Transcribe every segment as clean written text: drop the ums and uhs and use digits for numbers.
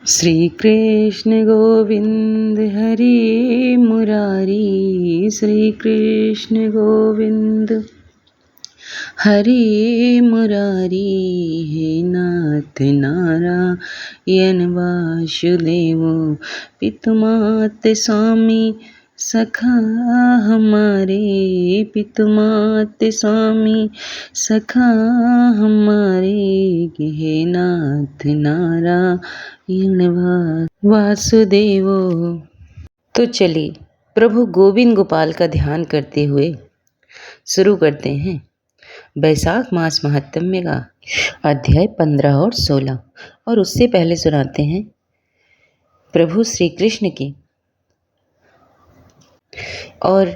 श्री कृष्ण गोविंद हरि मुरारी। श्री कृष्ण गोविंद हरि मुरारी। हे नाथ नारायण वासुदेव पितुमात स्वामी सखा हमारे। पितुमात स्वामी सखा हमारे। हे नाथ नारायण वासुदेव। तो चलिए प्रभु गोविंद गोपाल का ध्यान करते हुए शुरू करते हैं बैसाख मास महात्म्य का अध्याय 15 और 16। और उससे पहले सुनाते हैं प्रभु श्री कृष्ण की और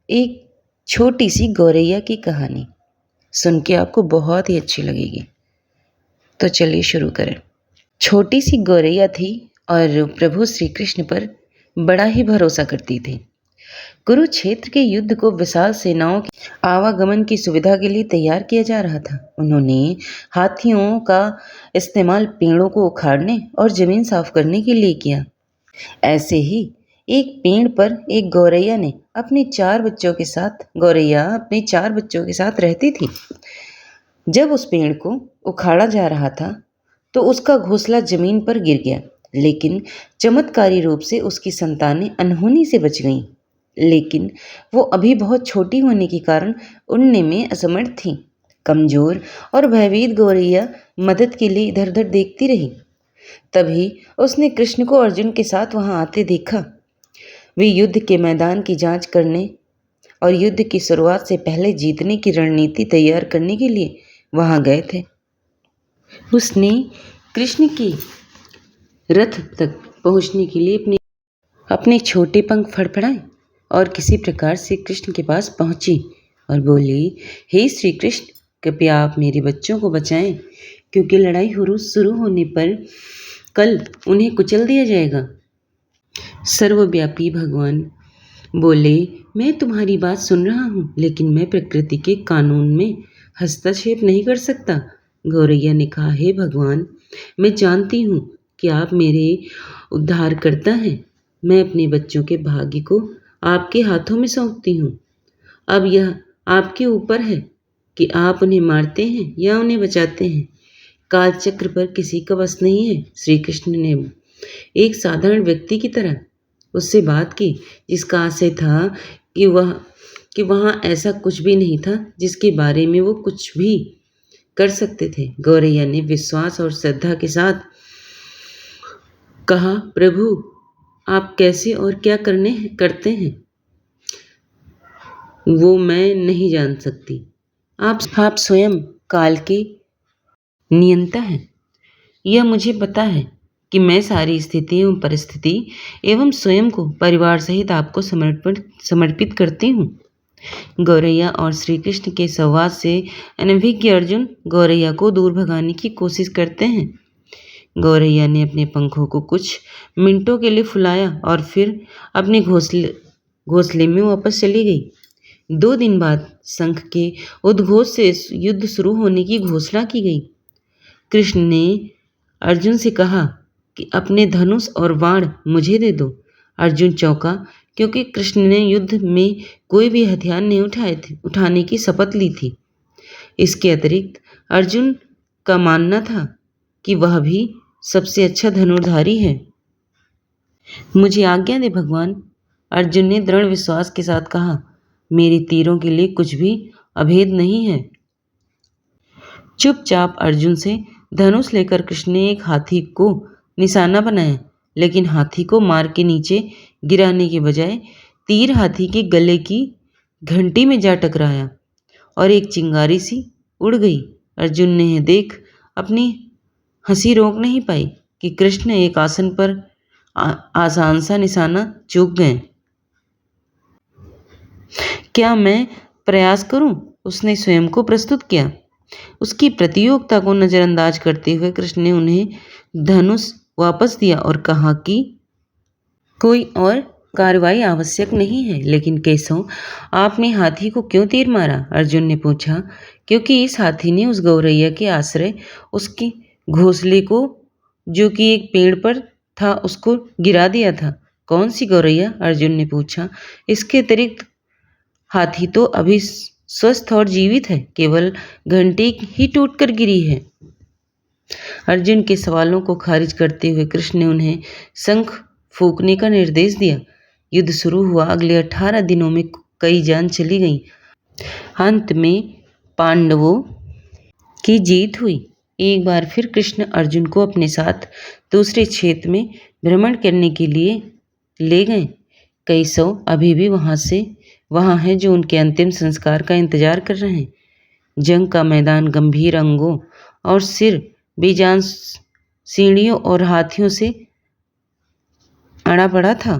एक छोटी सी गौरैया की कहानी। सुन के आपको बहुत ही अच्छी लगेगी। तो चलिए शुरू करें। छोटी सी गौरैया थी और प्रभु श्री कृष्ण पर बड़ा ही भरोसा करती थी। कुरुक्षेत्र के युद्ध को विशाल सेनाओं के आवागमन की सुविधा के लिए तैयार किया जा रहा था। उन्होंने हाथियों का इस्तेमाल पेड़ों को उखाड़ने और जमीन साफ करने के लिए किया। ऐसे ही एक पेड़ पर एक गौरैया अपने 4 बच्चों के साथ रहती थी। जब उस पेड़ को उखाड़ा जा रहा था तो उसका घोंसला जमीन पर गिर गया, लेकिन चमत्कारी रूप से उसकी संतानें अनहोनी से बच गईं। लेकिन वो अभी बहुत छोटी होने के कारण उड़ने में असमर्थ थी। कमजोर और भयभीत गौरैया मदद के लिए इधर उधर देखती रही। तभी उसने कृष्ण को अर्जुन के साथ वहां आते देखा। वे युद्ध के मैदान की जांच करने और युद्ध की शुरुआत से पहले जीतने की रणनीति तैयार करने के लिए वहां गए थे। उसने कृष्ण के रथ तक पहुंचने के लिए अपने छोटे पंख फड़फड़ाए और किसी प्रकार से कृष्ण के पास पहुंची और बोली, हे श्री कृष्ण, कृपया आप मेरे बच्चों को बचाएं, क्योंकि लड़ाई शुरू होने पर कल उन्हें कुचल दिया जाएगा। सर्वव्यापी भगवान बोले, मैं तुम्हारी बात सुन रहा हूँ, लेकिन मैं प्रकृति के कानून में हस्तक्षेप नहीं कर सकता। गौरैया ने कहा, हे भगवान, मैं जानती हूँ कि आप मेरे उद्धारकर्ता हैं। मैं अपने बच्चों के भाग्य को आपके हाथों में सौंपती हूँ। अब यह आपके ऊपर है कि आप उन्हें मारते हैं या उन्हें बचाते हैं। कालचक्र पर किसी का बस नहीं है। श्री कृष्ण ने एक साधारण व्यक्ति की तरह उससे बात की, जिसका आशय था कि वहाँ ऐसा कुछ भी नहीं था जिसके बारे में वो कुछ भी कर सकते थे। गौरैया ने विश्वास और श्रद्धा के साथ कहा, प्रभु, आप कैसे और क्या करते हैं वो मैं नहीं जान सकती। आप स्वयं काल के नियंता हैं। यह मुझे पता है कि मैं सारी स्थिति एवं परिस्थिति एवं स्वयं को परिवार सहित आपको समर्पित करती हूँ। गौरैया और श्री कृष्ण के संवाद से अनभिज्ञ अर्जुन गौरैया को दूर भगाने की कोशिश करते हैं। गौरैया ने अपने पंखों को कुछ मिनटों के लिए फुलाया और फिर अपने घोंसले में वापस चली गई। 2 दिन बाद शंख के उद्घोष से युद्ध शुरू होने की घोषणा की गई। कृष्ण ने अर्जुन से कहा कि अपने धनुष और बाण मुझे दे दो। अर्जुन चौंका, क्योंकि कृष्ण ने युद्ध में कोई भी हथियार नहीं उठाने की शपथ ली थी। इसके अतिरिक्त अर्जुन का मानना था कि वह भी सबसे अच्छा धनुर्धारी है। मुझे आज्ञा दे भगवान, अर्जुन ने दृढ़ विश्वास के साथ कहा। मेरे तीरों के लिए कुछ भी अभेद नहीं है। चुपचाप अर्जुन से धनुष लेकर कृष्ण ने एक हाथी को निशाना बनाया, लेकिन हाथी को मार के नीचे गिराने के बजाय तीर हाथी के गले की घंटी में जा टकराया और एक चिंगारी सी उड़ गई। अर्जुन ने यह देख अपनी हंसी रोक नहीं पाई कि कृष्ण एक आसन पर आसान सा निशाना चूक गए। क्या मैं प्रयास करूं? उसने स्वयं को प्रस्तुत किया। उसकी प्रतियोगिता को नजरअंदाज करते हुए कृष्ण ने उन्हें धनुष वापस दिया और कहा कि कोई और कार्रवाई आवश्यक नहीं है। लेकिन केशव, आपने हाथी को क्यों तीर मारा? अर्जुन ने पूछा। क्योंकि इस हाथी ने उस गौरैया के आश्रय उसके घोंसले को जो कि एक पेड़ पर था उसको गिरा दिया था। कौन सी गौरैया? अर्जुन ने पूछा। इसके अतिरिक्त हाथी तो अभी स्वस्थ और जीवित है, केवल घंटी ही टूटकर गिरी है। अर्जुन के सवालों को खारिज करते हुए कृष्ण ने उन्हें शंख फूंकने का निर्देश दिया। युद्ध शुरू हुआ। अगले 18 दिनों में कई जान चली गई। अंत में पांडवों की जीत हुई। एक बार फिर कृष्ण अर्जुन को अपने साथ दूसरे क्षेत्र में भ्रमण करने के लिए ले गए। कई सौ अभी भी वहां हैं जो उनके अंतिम संस्कार का इंतजार कर रहे हैं। जंग का मैदान गंभीर अंगों और सिर बेजान सीढ़ियों और हाथियों से अड़ा पड़ा था।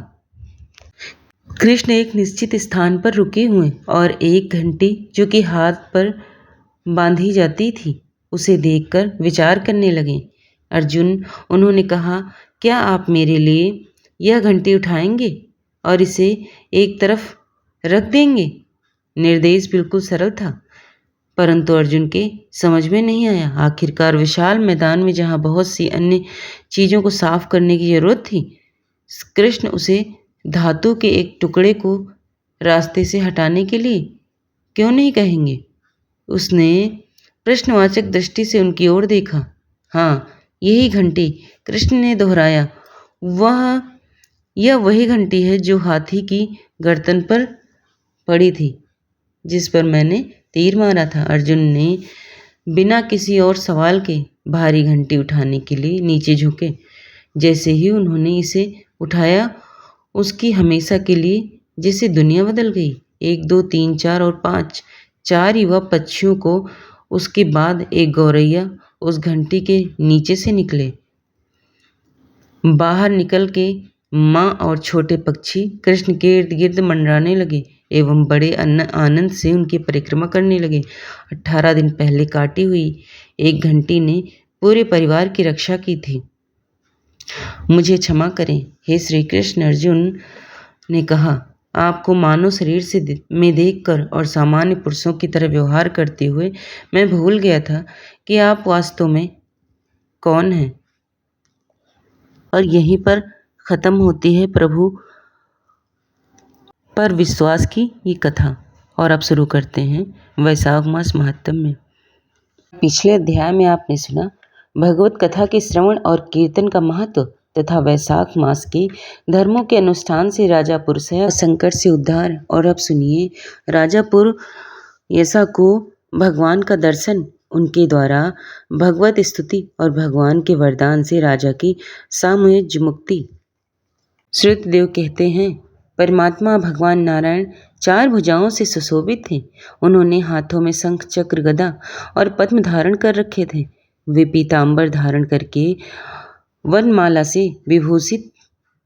कृष्ण एक निश्चित स्थान पर रुके हुए और एक घंटी जो कि हाथ पर बांधी जाती थी उसे देखकर विचार करने लगे। अर्जुन, उन्होंने कहा, क्या आप मेरे लिए यह घंटी उठाएंगे और इसे एक तरफ रख देंगे? निर्देश बिल्कुल सरल था, परंतु अर्जुन के समझ में नहीं आया। आखिरकार विशाल मैदान में जहां बहुत सी अन्य चीजों को साफ करने की जरूरत थी, कृष्ण उसे धातु के एक टुकड़े को रास्ते से हटाने के लिए क्यों नहीं कहेंगे? उसने प्रश्नवाचक दृष्टि से उनकी ओर देखा। हाँ, यही घंटी, कृष्ण ने दोहराया। यह वही घंटी है जो हाथी की गर्दन पर पड़ी थी, जिस पर मैंने तीर मारा था। अर्जुन ने बिना किसी और सवाल के भारी घंटी उठाने के लिए नीचे झुके। जैसे ही उन्होंने इसे उठाया, उसकी हमेशा के लिए जैसे दुनिया बदल गई। 1, 2, 3, 4 और 5 4 युवा पक्षियों को उसके बाद एक गौरैया उस घंटी के नीचे से निकले। बाहर निकल के माँ और छोटे पक्षी कृष्ण के इर्द गिर्द मंडराने लगे एवं बड़े आनंद से उनकी परिक्रमा करने लगे। 18 दिन पहले काटी हुई एक घंटी ने पूरे परिवार की रक्षा की थी। मुझे क्षमा करें हे श्री कृष्ण, अर्जुन ने कहा। आपको मानव शरीर में देखकर और सामान्य पुरुषों की तरह व्यवहार करते हुए मैं भूल गया था कि आप वास्तव में कौन हैं। और यहीं पर खत्म होती है प्रभु पर विश्वास की ये कथा। और अब शुरू करते हैं वैशाख मास महात्म्य में। पिछले अध्याय में आपने सुना भगवत कथा के श्रवण और कीर्तन का महत्व तथा वैशाख मास के धर्मों के अनुष्ठान से राजा पुरुषया संकट से उद्धार। और अब सुनिए राजा पुरयसा को भगवान का दर्शन, उनके द्वारा भगवत स्तुति और भगवान के वरदान से राजा की सामूहिक मुक्ति। श्रुतदेव कहते हैं, परमात्मा भगवान नारायण 4 भुजाओं से सुशोभित थे। उन्होंने हाथों में शंख, चक्र, गदा और पद्म धारण कर रखे थे। वे पीतांबर धारण करके वनमाला से विभूषित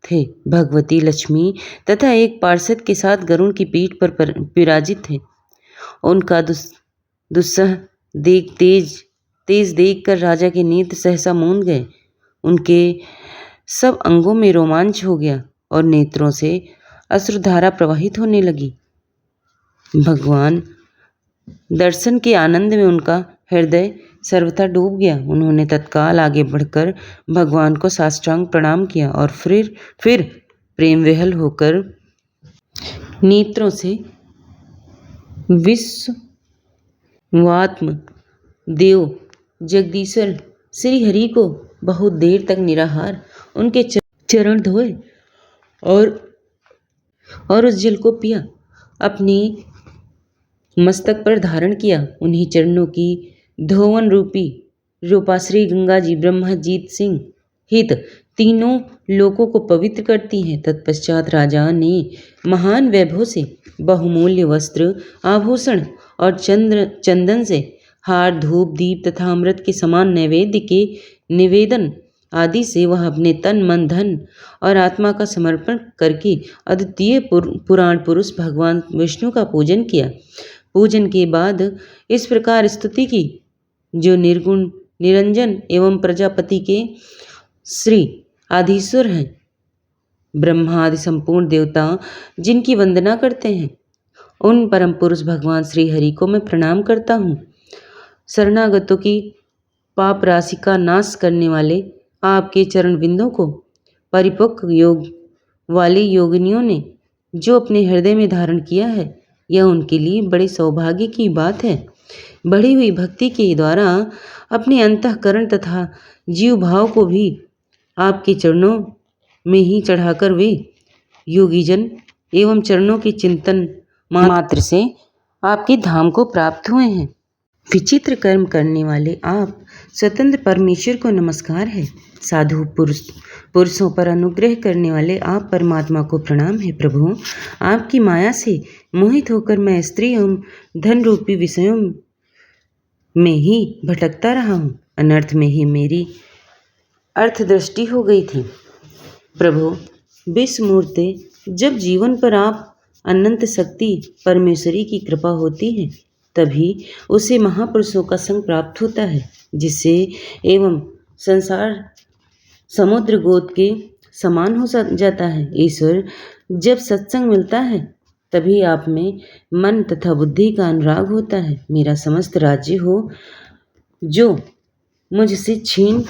थे। भगवती लक्ष्मी तथा एक पार्षद के साथ गरुड़ की पीठ पर विराजित थे। उनका दुस्सह तेज देखकर राजा के नेत्र सहसा मूंद गए। उनके सब अंगों में रोमांच हो गया और नेत्रों से अश्रुधारा प्रवाहित होने लगी। भगवान दर्शन के आनंद में उनका हृदय सर्वथा डूब गया। उन्होंने तत्काल आगे बढ़कर भगवान को साष्टांग प्रणाम किया और फिर प्रेम विह्वल होकर नेत्रों से विश्वात्म देव जगदीश्वर श्री हरि को बहुत देर तक निराहार उनके चरण धोए और उस जल को पिया, अपने मस्तक पर धारण किया। उन्हीं चरणों की धोवन रूपा श्री गंगा जी ब्रह्मजीत सिंह हित तीनों लोकों को पवित्र करती हैं। तत्पश्चात राजा ने महान वैभव से बहुमूल्य वस्त्र, आभूषण और चंदन से हार, धूप, दीप तथा अमृत के समान नैवेद्य के निवेदन आदि से वह अपने तन, मन, धन और आत्मा का समर्पण करके अद्वितीय पुराण पुरुष भगवान विष्णु का पूजन किया। पूजन के बाद इस प्रकार स्तुति की, जो निर्गुण, निरंजन एवं प्रजापति के श्री आदिश्वर हैं, ब्रह्मा आदि संपूर्ण देवता जिनकी वंदना करते हैं, उन परम पुरुष भगवान श्री हरि को मैं प्रणाम करता हूँ। शरणागतों की पाप राशि का नाश करने वाले आपके चरण बिंदों को परिपक्व योग वाले योगिनियों ने जो अपने हृदय में धारण किया है, यह उनके लिए बड़े सौभाग्य की बात है। बढ़ी हुई भक्ति के द्वारा अपने अंतःकरण तथा जीव भाव को भी आपके चरणों में ही चढ़ाकर वे योगीजन एवं चरणों के चिंतन मात्र से आपके धाम को प्राप्त हुए हैं। विचित्र कर्म करने वाले आप स्वतंत्र परमेश्वर को नमस्कार है। साधु पुरुषों पर अनुग्रह करने वाले आप परमात्मा को प्रणाम है। प्रभु, आपकी माया से मोहित होकर मैं स्त्री एवं धन रूपी विषयों में ही भटकता रहा हूँ। अनर्थ में ही मेरी अर्थदृष्टि हो गई थी। प्रभु, विस्मूर्ते, जब जीवन पर आप अनंत शक्ति परमेश्वरी की कृपा होती है, तभी उसे महापुरुषों का संग प्राप्त होता है, जिससे एवं संसार समुद्र गोद के समान हो जाता है। ईश्वर, जब सत्संग मिलता है तभी आप में मन तथा बुद्धि का अनुराग होता है। मेरा समस्त राज्य हो जो मुझसे छीन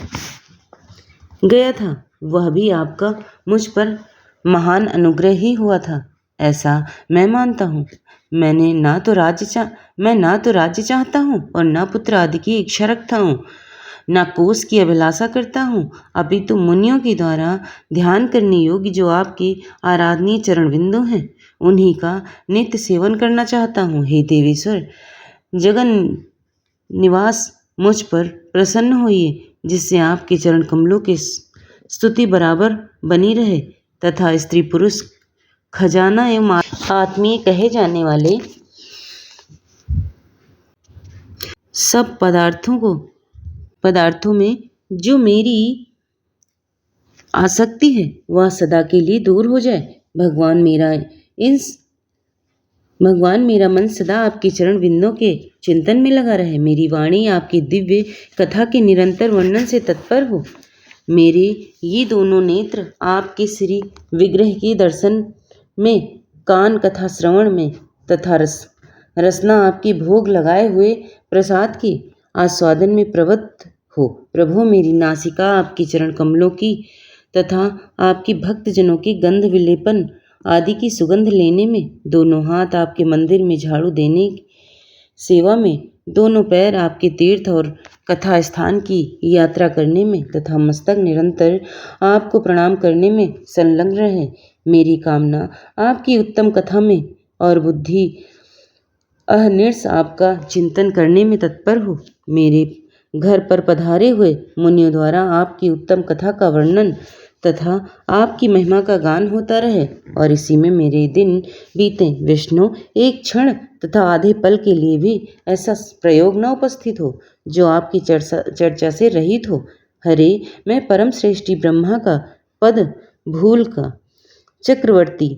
गया था, वह भी आपका मुझ पर महान अनुग्रह ही हुआ था, ऐसा मैं मानता हूँ। मैं ना तो राज्य चाहता हूँ और ना पुत्र आदि की इच्छा रखता हूँ, ना कोष की अभिलाषा करता हूँ, अपितु मुनियों के द्वारा ध्यान करने योग्य जो आपके आराधनीय चरण बिंदु हैं, उन्हीं का नित्य सेवन करना चाहता हूँ। हे देवेश्वर, जगन निवास, मुझ पर प्रसन्न होइए, जिससे आपके चरण कमलों की स्तुति बराबर बनी रहे तथा स्त्री पुरुष खजाना एवं आत्मीय कहे जाने वाले सब पदार्थों में जो मेरी आसक्ति है, वह सदा के लिए दूर हो जाए। भगवान, मेरा मन सदा आपके चरण बिंदों के चिंतन में लगा रहे। मेरी वाणी आपकी दिव्य कथा के निरंतर वर्णन से तत्पर हो। मेरे ये दोनों नेत्र आपके श्री विग्रह के दर्शन में, कान कथा श्रवण में तथा रसना आपकी भोग लगाए हुए प्रसाद के आस्वादन में प्रवृत्त हो। प्रभु, मेरी नासिका आपके चरण कमलों की तथा आपकी भक्त जनों की गंध विलेपन आदि की सुगंध लेने में, दोनों हाथ आपके मंदिर में झाड़ू देने सेवा में, दोनों पैर आपके तीर्थ और कथा स्थान की यात्रा करने में तथा मस्तक निरंतर आपको प्रणाम करने में संलग्न रहे। मेरी कामना आपकी उत्तम कथा में और बुद्धि अहर्निश आपका चिंतन करने में तत्पर हो। मेरे घर पर पधारे हुए मुनियों द्वारा आपकी उत्तम कथा का वर्णन तथा आपकी महिमा का गान होता रहे और इसी में मेरे दिन बीते। विष्णु, एक क्षण तथा आधे पल के लिए भी ऐसा प्रयोग न उपस्थित हो जो आपकी चर्चा से रहित हो। हरे, मैं परम श्रेष्ठी ब्रह्मा का पद भूल का चक्रवर्ती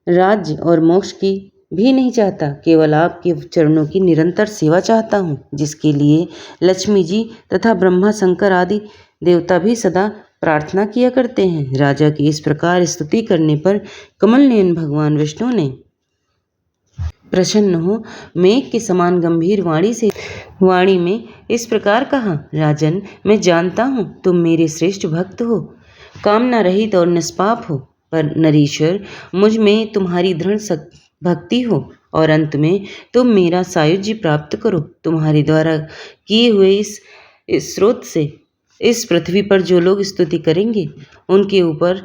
राज्य और मोक्ष की भी नहीं चाहता, केवल आपके चरणों की निरंतर सेवा चाहता हूँ, जिसके लिए लक्ष्मी जी तथा ब्रह्मा शंकर आदि देवता भी सदा प्रार्थना किया करते हैं। राजा की इस प्रकार स्तुति करने पर कमल नयन भगवान विष्णु ने प्रसन्न हो मेघ के समान गंभीर वाणी में इस प्रकार कहा, राजन, मैं जानता हूँ तुम मेरे श्रेष्ठ भक्त हो, कामना रहित और निष्पाप हो, पर नरीश्वर, मुझ में तुम्हारी दृढ़ भक्ति हो और अंत में तुम मेरा सायुज्य प्राप्त करो। तुम्हारे द्वारा किए हुए इस स्रोत से इस पृथ्वी पर जो लोग स्तुति करेंगे, उनके ऊपर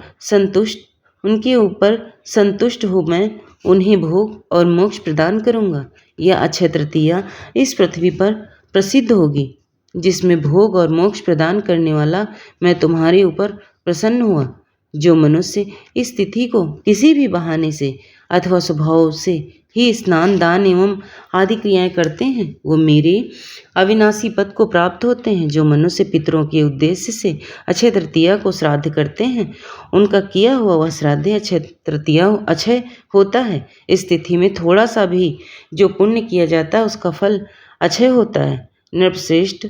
संतुष्ट हो मैं उन्हें भोग और मोक्ष प्रदान करूंगा। यह अक्षय तृतीया इस पृथ्वी पर प्रसिद्ध होगी, जिसमें भोग और मोक्ष प्रदान करने वाला मैं तुम्हारे ऊपर प्रसन्न हुआ। जो मनुष्य इस तिथि को किसी भी बहाने से अथवा स्वभाव से ही स्नान, दान एवं आदि क्रियाएं करते हैं, वो मेरे अविनाशी पद को प्राप्त होते हैं। जो मनुष्य पितरों के उद्देश्य से अक्षय तृतीया को श्राद्ध करते हैं, उनका किया हुआ वह श्राद्ध अक्षय तृतीया अक्षय होता है। इस तिथि में थोड़ा सा भी जो पुण्य किया जाता है, उसका फल अक्षय होता है। नृपश्रेष्ठ,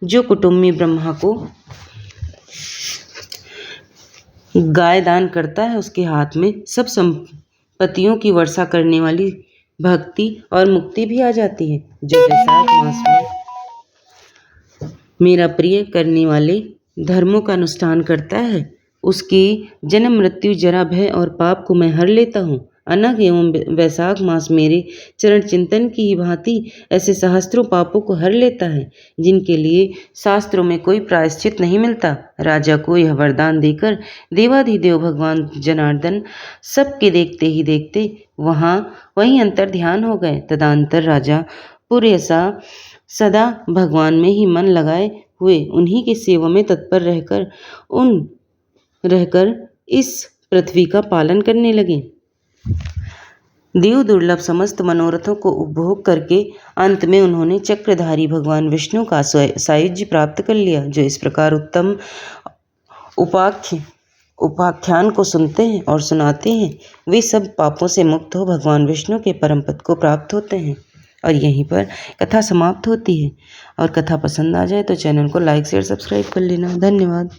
जो कुटुम्बी ब्रह्मा को गाय दान करता है, उसके हाथ में सब संपत्तियों की वर्षा करने वाली भक्ति और मुक्ति भी आ जाती है। जो वैशाख मास में मेरा प्रिय करने वाले धर्मों का अनुष्ठान करता है, उसकी जन्म मृत्यु जरा भय और पाप को मैं हर लेता हूँ। अनग एवं वैशाख मास मेरे चरण चिंतन की ही भांति ऐसे सहस्त्रों पापों को हर लेता है, जिनके लिए शास्त्रों में कोई प्रायश्चित नहीं मिलता। राजा को यह वरदान देकर देवाधिदेव भगवान जनार्दन सबके देखते ही देखते वहीं अंतर ध्यान हो गए। तदंतर राजा पुरयसा सदा भगवान में ही मन लगाए हुए उन्हीं की सेवा में तत्पर रहकर इस पृथ्वी का पालन करने लगे। देव दुर्लभ समस्त मनोरथों को उपभोग करके अंत में उन्होंने चक्रधारी भगवान विष्णु का सायुज्य प्राप्त कर लिया। जो इस प्रकार उत्तम उपाख्यान को सुनते हैं और सुनाते हैं, वे सब पापों से मुक्त हो भगवान विष्णु के परम पद को प्राप्त होते हैं। और यहीं पर कथा समाप्त होती है। और कथा पसंद आ जाए तो चैनल को लाइक शेयर सब्सक्राइब कर लेना। धन्यवाद।